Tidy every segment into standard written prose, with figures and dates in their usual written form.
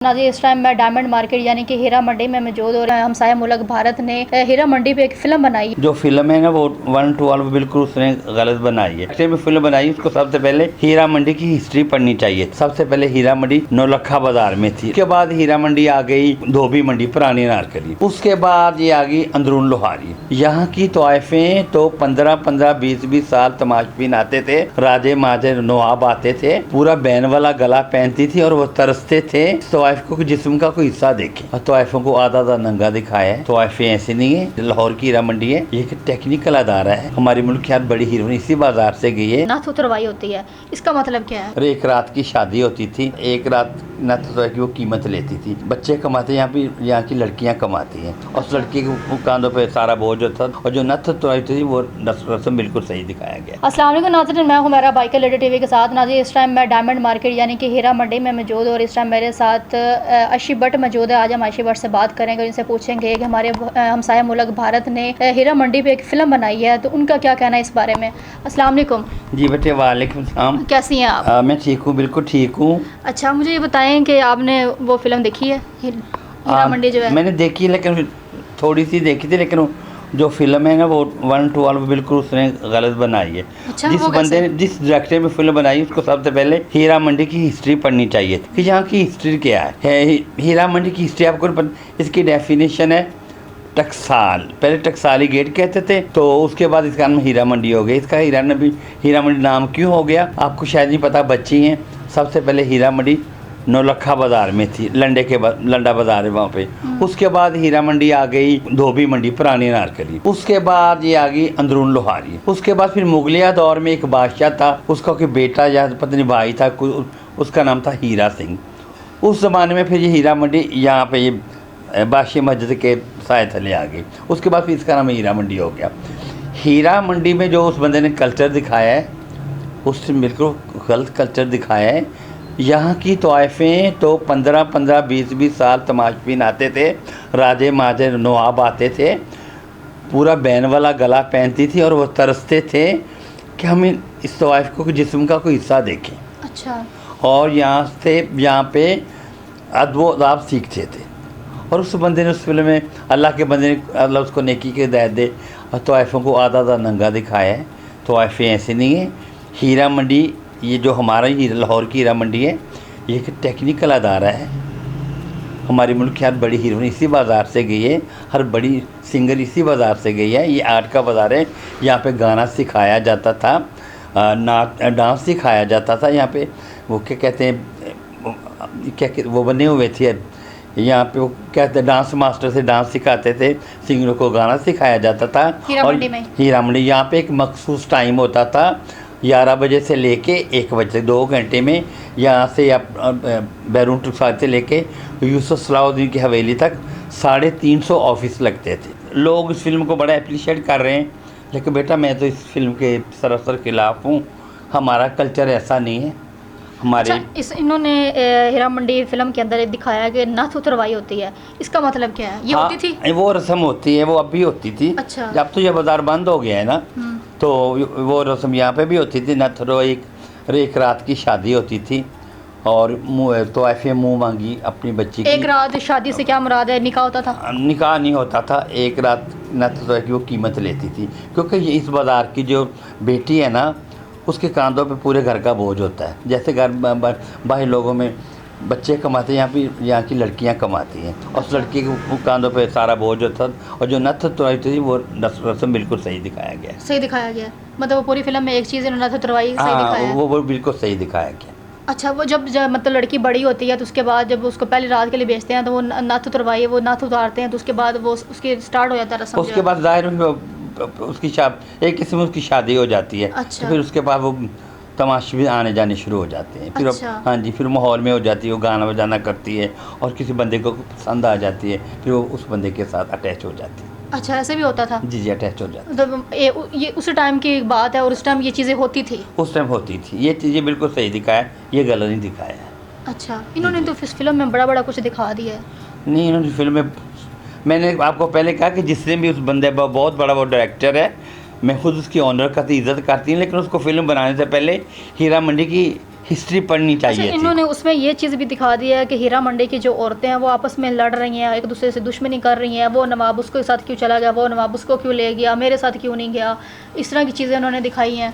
नाज़रीन, इस टाइम मैं डायमंड मार्केट यानी कि हीरा मंडी में मौजूद और हमसाया मुल्क भारत ने हीरा मंडी पे एक फिल्म बनाई। जो फिल्म है ना वो 112 बिल्कुल उसने गलत बनाई है। एक्चुअली फिल्म बनाई उसको सबसे पहले हीरा मंडी की हिस्ट्री पढ़नी चाहिए। सबसे पहले हीरा मंडी नौलखा बाजार में थी, उसके बाद हीरा मंडी आ गई धोबी मंडी पुरानी नारकली, उसके बाद ये आ गई अंदरून लोहारी। यहाँ की तोइफें तो 15-15 20-20 साल तमाशबीन आते थे, राजे माजे नवाब आते थे, पूरा बैन वाला गला पहनती थी और वो तरसते थे तोइफ को जिस्म का कोई हिस्सा देखे। और तोइफों को आधा आधा नंगा दिखाया है। तोइफें ऐसी नहीं है। लाहौर की हीरा मंडी है, ये एक टेक्निकल अदारा है। हमारी मुल्क की बड़ी हीरोइन इसी बाजार से गई है। नाथ उतरवाई होती है, इसका मतलब क्या है? और एक रात की शादी होती थी, एक रात नथ की वो कीमत लेती थी। बच्चे कमाते, यहाँ की लड़कियाँ कमाती हैं और उस लड़की के कांधों पे सारा बोझ होता था। और जो नथ उतरवाई थी वो रस्म बिल्कुल सही दिखाया गया। अस्सलाम वालेकुम नाज़रीन, मैं हूं मेरा बाइकर लेटर टीवी के साथ। नाज़रीन, इस टाइम मैं डायमंड मार्केट यानी कि हीरा मंडी में मौजूद और इस टाइम मेरे साथ आशी भट्ट मौजूद है। आज हम आशी भट्ट से बात करेंगे और इनसे पूछेंगे कि हमारे हमसाया मुल्क भारत ने हीरा मंडी पे एक फ़िल्म बनाई है, तो उनका क्या कहना है इस बारे में। अस्सलाम वालेकुम। जी बेटे, वालेकुम सलाम। कैसी हैं आप? मैं ठीक हूँ, बिल्कुल ठीक हूँ। अच्छा, मुझे ये बताएं कि आपने वो फ़िल्म देखी है हीरा मंडी जो है? मैंने देखी, लेकिन थोड़ी सी देखी थी, लेकिन जो फिल्म है ना वो 112 बिल्कुल उसने गलत बनाई है। अच्छा, जिस बंदे ने, जिस डायरेक्टर में फिल्म बनाई उसको सबसे पहले हीरा मंडी की हिस्ट्री पढ़नी चाहिए कि यहाँ की हिस्ट्री क्या है। हीरा मंडी की हिस्ट्री आपको इसकी डेफिनेशन है टकसाल। पहले टकसाली गेट कहते थे, तो उसके बाद इसका नाम हीरा मंडी हो गया। इसका हीरा मंडी नाम क्यों हो गया आपको शायद नहीं पता, बच्ची हैं। सबसे पहले हीरा मंडी नौलखा बाजार में थी, लंडा बाजार है वहाँ पे। उसके बाद हीरा मंडी आ गई धोबी मंडी पुरानी नारकली, उसके बाद ये आ गई अंदरून लोहारी। उसके बाद फिर मुगलिया दौर में एक बादशाह था, उसका कोई बेटा या पत्नी भाई था, उसका नाम था हीरा सिंह। उस ज़माने में फिर ये हीरा मंडी यहाँ पे ये बादशाह मस्जिद के साए थले आ गई। उसके बाद फिर इसका नाम हीरा मंडी हो गया। हीरा मंडी में जो उस बंदे ने कल्चर दिखाया है उससे बिल्कुल गलत कल्चर दिखाया है। यहाँ की तोइफें तो 15-15 20-20 साल तमाशबीन आते थे, राजे माजे नवाब आते थे, पूरा बैन वाला गला पहनती थी और वो तरसते थे कि हम इस तोइफ को जिस्म का कोई हिस्सा देखें। अच्छा। और यहाँ पे अदब अदाब सीखते थे। और उस बंदे ने उस फिल्म में अल्लाह के बंदे ने, अल्लाह उसको नेकी की हिदायत दे, और तोइफों को आधा आधा नंगा दिखाया है। तोइफें ऐसी नहीं है। हीरा मंडी, ये जो हमारा लाहौर की हीरा मंडी है, ये एक टेक्निकल अदारा है। हमारी मुल्क की बड़ी हीरोइन इसी बाज़ार से गई है, हर बड़ी सिंगर इसी बाज़ार से गई है। ये आर्ट का बाज़ार है। यहाँ पे गाना सिखाया जाता था, डांस सिखाया जाता था। यहाँ पे वो क्या कहते हैं, वो बने हुए थे यहाँ पे, वो कहते डांस मास्टर से डांस सिखाते थे, सिंगरों को गाना सिखाया जाता था। हीरा मंडी यहाँ पे एक मखसूस टाइम होता था, 11 बजे से लेके 1 बजे तक, 2 घंटे में यहाँ से या बैरून टुकसार से लेके यूसुफ सलाहुद्दीन की हवेली तक 350 ऑफिस लगते थे। लोग इस फिल्म को बड़ा अप्रिशिएट कर रहे हैं, लेकिन बेटा मैं तो इस फिल्म के सरासर खिलाफ हूँ। हमारा कल्चर ऐसा नहीं है। हमारे इन्होंने हीरा मंडी फिल्म के अंदर दिखाया कि नथ उतरवाई होती है, इसका मतलब क्या है? ये होती थी, वो रस्म होती है, वो अब भी होती थी। अच्छा। जब तो ये बाजार बंद हो गया है ना, तो वो रस्म यहाँ पे भी होती थी। नथ एक रात की शादी होती थी और तो ऐसे मुँह मांगी अपनी बच्ची की। एक रात शादी से क्या मुराद है? निकाह होता था? निकाह नहीं होता था, एक रात नथ की वो कीमत लेती थी, क्योंकि ये इस बाज़ार की जो बेटी है ना, उसके कांधों पे पूरे घर का बोझ होता है। जैसे घर बाहर लोगों में बच्चे कमाते हैं, यहाँ की लड़कियाँ कमाती हैं और उस लड़की के कांधों पे सारा बोझ होता है। और जो नथ उतरवाई थी वो रस्म बिल्कुल सही दिखाया गया। सही दिखाया गया मतलब वो पूरी फिल्म में एक चीज़ नथ उतरवाई सही दिखाया, वो बिल्कुल सही दिखाया गया। अच्छा, वो जब मतलब लड़की बड़ी होती है तो उसके बाद जब उसको पहली रात के लिए भेजते हैं तो वो नथ उतरवाई, वो नथ उतारते हैं, तो उसके बाद वो उसकी स्टार्ट हो जाता है रस्म। उसके बाद ज़ाहिर उसकी एक किस्म में उसकी शादी हो जाती है। अच्छा। तो फिर उसके बाद वो तमाशे भी आने जाने शुरू हो जाते हैं। फिर अच्छा। हाँ जी, फिर माहौल में हो जाती है, वो गाना बजाना करती है और किसी बंदे को पसंद आ जाती है, फिर वो उस बंदे के साथ अटैच हो जाती है। अच्छा, ऐसे भी होता था? जी, अटैच हो जाती है। तो ये उस टाइम की बात है और उस टाइम ये चीज़ें होती थी? उस टाइम होती थी। ये चीज़ें बिल्कुल सही दिखाया, ये गलत नहीं दिखाया है। अच्छा, इन्होंने तो फिल्म में बड़ा कुछ दिखा दिया है। नहीं, इन्होंने फिल्म में, मैंने आपको पहले कहा कि जिसने भी उस बंदे बहुत बड़ा वो डायरेक्टर है, मैं खुद उसकी ऑनर का तो इज़्ज़त करती हूँ, लेकिन उसको फिल्म बनाने से पहले हीरा मंडी की हिस्ट्री पढ़नी अच्छा, चाहिए थी। इन्होंने उसमें ये चीज़ भी दिखा दी है कि हीरा मंडी की जो औरतें हैं वो आपस में लड़ रही हैं, एक दूसरे से दुश्मनी कर रही हैं, वो नवाब उसके साथ क्यों चला गया, वो नवाब उसको क्यों ले गया, मेरे साथ क्यों नहीं गया, इस तरह की चीज़ें उन्होंने दिखाई हैं,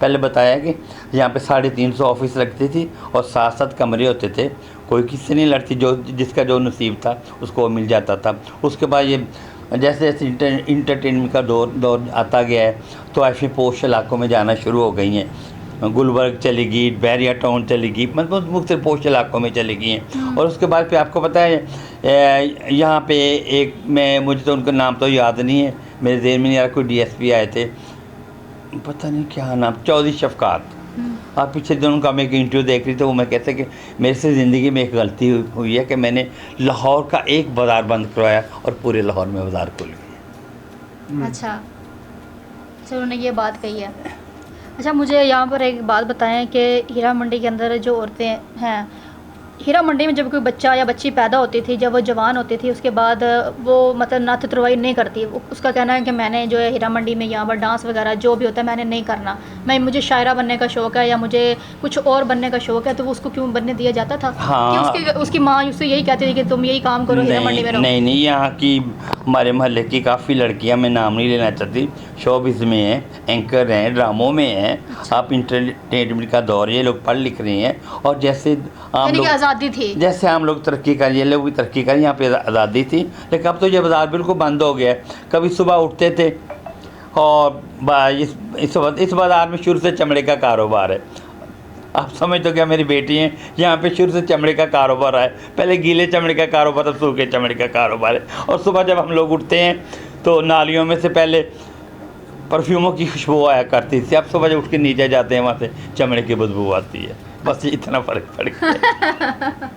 पहले बताया कि यहाँ पे 350 ऑफिस लगती थी और 7-7 कमरे होते थे। कोई किससे नहीं लड़ती, जो जिसका जो नसीब था उसको मिल जाता था। उसके बाद ये जैसे जैसे इंटरटेनमेंट का दौर आता गया है तो ऐसे पोश इलाकों में जाना शुरू हो गई हैं। गुलबर्ग चली गई, बैरिया टाउन चली गई, मतलब मुख्तलिफ पोश इलाकों में चली गई हैं। और उसके बाद फिर आपको पता है यहाँ पे एक मुझे तो उनका नाम तो याद नहीं है, मेरे ज़हन में नहीं आ रहा, कोई DSP आए थे, पता नहीं क्या नाम, चौधरी शफकात। आप पिछले दिनों का मैं एक इंटरव्यू देख रही थी, वो मैं कहते कि मेरे से ज़िंदगी में एक गलती हुई है कि मैंने लाहौर का एक बाज़ार बंद करवाया और पूरे लाहौर में बाज़ार खुल गए। अच्छा, चलो उन्होंने ये बात कही है। अच्छा, मुझे यहाँ पर एक बात बताएं कि हीरा मंडी के अंदर जो औरतें हैं, हीरा मंडी में जब कोई बच्चा या बच्ची पैदा होती थी, जब वो जवान होती थी, उसके बाद वो मतलब नात तुरवाई नहीं करती। उसका कहना है कि मैंने जो है हीरा मंडी में यहाँ पर डांस वगैरह जो भी होता है मैंने नहीं करना, मुझे शायरा बनने का शौक़ है या मुझे कुछ और बनने का शौक़ है, तो वो उसको क्यों बनने दिया जाता था? हाँ, कि उसकी माँ उससे यही कहती थी कि तुम यही काम करो, हीरा मंडी में रहो। नहीं, यहाँ की हमारे मोहल्ले की काफ़ी लड़कियां, मैं नाम नहीं लेना चाहती, शोबिज़ में हैं, एंकर हैं, ड्रामों में हैं। आप इंटरटेनमेंट का दौर, ये लोग पढ़ लिख रहे हैं और जैसे आम लोग आज़ादी थी, जैसे आम लोग तरक्की कर, ये लोग भी तरक्की करें, यहाँ पे आज़ादी थी। लेकिन अब तो ये बाज़ार बिल्कुल बंद हो गया है। कभी सुबह उठते थे और इस बाज़ार में शुरू से चमड़े का कारोबार है। आप समझ तो क्या, मेरी बेटी हैं, यहाँ पे शुरू से चमड़े का कारोबार है। पहले गीले चमड़े का कारोबार, अब सूखे चमड़े का कारोबार है। और सुबह जब हम लोग उठते हैं तो नालियों में से पहले परफ्यूमों की खुशबू आया करती थी, अब सुबह जब उठ के नीचे जाते हैं वहाँ से चमड़े की बदबू आती है। बस इतना फ़र्क पड़ गया।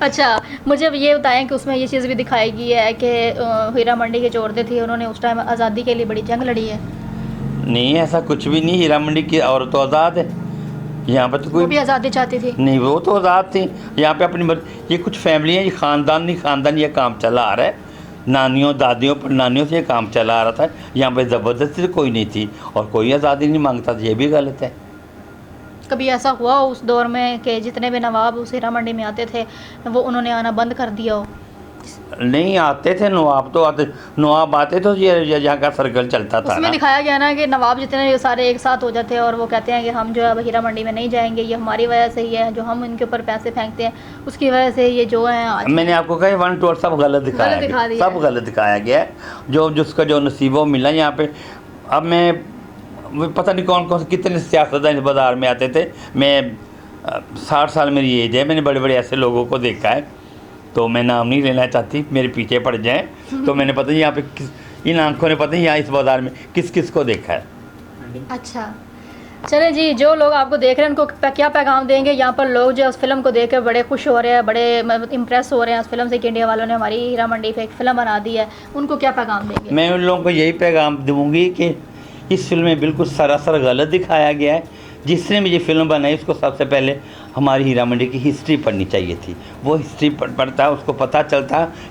अच्छा, मुझे ये बताएं कि उसमें ये चीज़ भी दिखाई गई है कि हीरा मंडी की जो औरतें थी उन्होंने उस टाइम आज़ादी के लिए बड़ी जंग लड़ी है। नहीं, ऐसा कुछ भी नहीं। हीरा मंडी की औरत तो आज़ाद है, यहाँ पर तो कोई भी आज़ादी चाहती थी। नहीं, वो तो आज़ाद थी। यहाँ पे अपनी ये कुछ फैमिली है, ये ख़ानदान ये काम चला आ रहा है, नानियों दादियों पर नानियों से ये काम चला आ रहा था। यहाँ पे ज़बरदस्ती तो कोई नहीं थी और कोई आज़ादी नहीं मांगता था, ये भी गलत है। कभी ऐसा हुआ उस दौर में कि जितने भी नवाब उस हीरा मंडी में आते थे वो उन्होंने आना बंद कर दिया हो? नहीं, आते थे नवाब, तो नवाब आते तो ये यहाँ का सर्कल चलता था। उसमें दिखाया गया ना कि नवाब जितने सारे एक साथ हो जाते हैं और वो कहते हैं कि हम जो है अब हीरा मंडी में नहीं जाएंगे, ये हमारी वजह से ही है, जो हम इनके ऊपर पैसे फेंकते हैं उसकी वजह से ये जो है। मैंने आपको कहा 1 टू 8 सब गलत दिखाया गया, सब गलत दिखाया गया है। जो जिसका जो नसीबों मिला यहाँ पे। अब मैं पता नहीं कौन कौन कितने सियासतदान इस बाज़ार में आते थे। मैं 60 साल मेरी एज है, मैंने बड़े बड़े ऐसे लोगों को देखा है, तो मैं नाम नहीं लेना चाहती, मेरे पीछे पड़ जाएं। तो मैंने पता नहीं यहाँ पे इन आंखों ने पता नहीं यहाँ इस बाज़ार में किस किस को देखा है। अच्छा, चले जी, जो लोग आपको देख रहे हैं उनको क्या पैगाम देंगे? यहाँ पर लोग जो उस फिल्म को देख कर बड़े खुश हो रहे हैं, बड़े इम्प्रेस हो रहे हैं उस फिल्म से कि इंडिया वालों ने हमारी हीरा मंडी पे एक फ़िल्म बना दी है, उनको क्या पैगाम देंगे? मैं उन लोगों को यही पैगाम दूँगी कि इस फिल्म में बिल्कुल सरासर गलत दिखाया गया है। जिसने भी ये फिल्म बनाई उसको सबसे पहले हमारी हीरा मंडी की हिस्ट्री पढ़नी चाहिए थी। वो हिस्ट्री पढ़ता, उसको पता चलता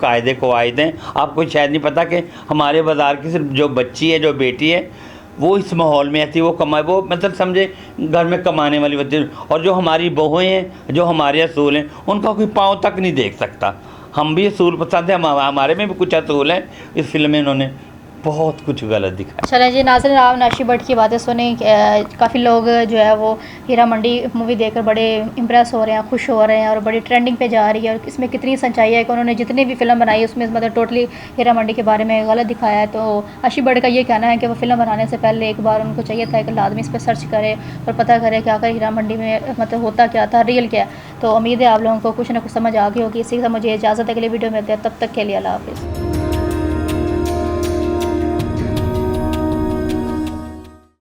कायदे कवायद हैं। आपको शायद नहीं पता कि हमारे बाज़ार की सिर्फ जो बच्ची है, जो बेटी है, वो इस माहौल में आती है, वो मतलब समझे घर में कमाने वाली बच्ची। और जो हमारी बहुएँ हैं, जो हमारे असूल हैं, उनका कोई पाँव तक नहीं देख सकता। हम भी असूल पसंद है, हमारे में भी कुछ असूल हैं। इस फिल्म में इन्होंने बहुत कुछ गलत दिखाया। चलें जी नाज़रीन, आप नाशी भट्ट की बातें सुनी। काफ़ी लोग जो है वो हीरा मंडी मूवी देखकर बड़े इम्प्रेस हो रहे हैं, खुश हो रहे हैं और बड़ी ट्रेंडिंग पे जा रही है। और इसमें कितनी सच्चाई है कि उन्होंने जितनी भी फिल्म बनाई उसमें मतलब टोटली हीरा मंडी के बारे में गलत दिखाया है। तो आशी भट्ट का ये कहना है कि वो फिल्म बनाने से पहले एक बार उनको चाहिए था कि आदमी इस पर सर्च करे और पता करे कि आखिर हीरा मंडी में मतलब होता क्या था, रियल क्या है। तो उम्मीद है आप लोगों को कुछ ना कुछ समझ आ गई होगी। इसी से मुझे इजाज़त है, अगली वीडियो में मिलते हैं, तब तक के लिए अल्लाह हाफ़िज़।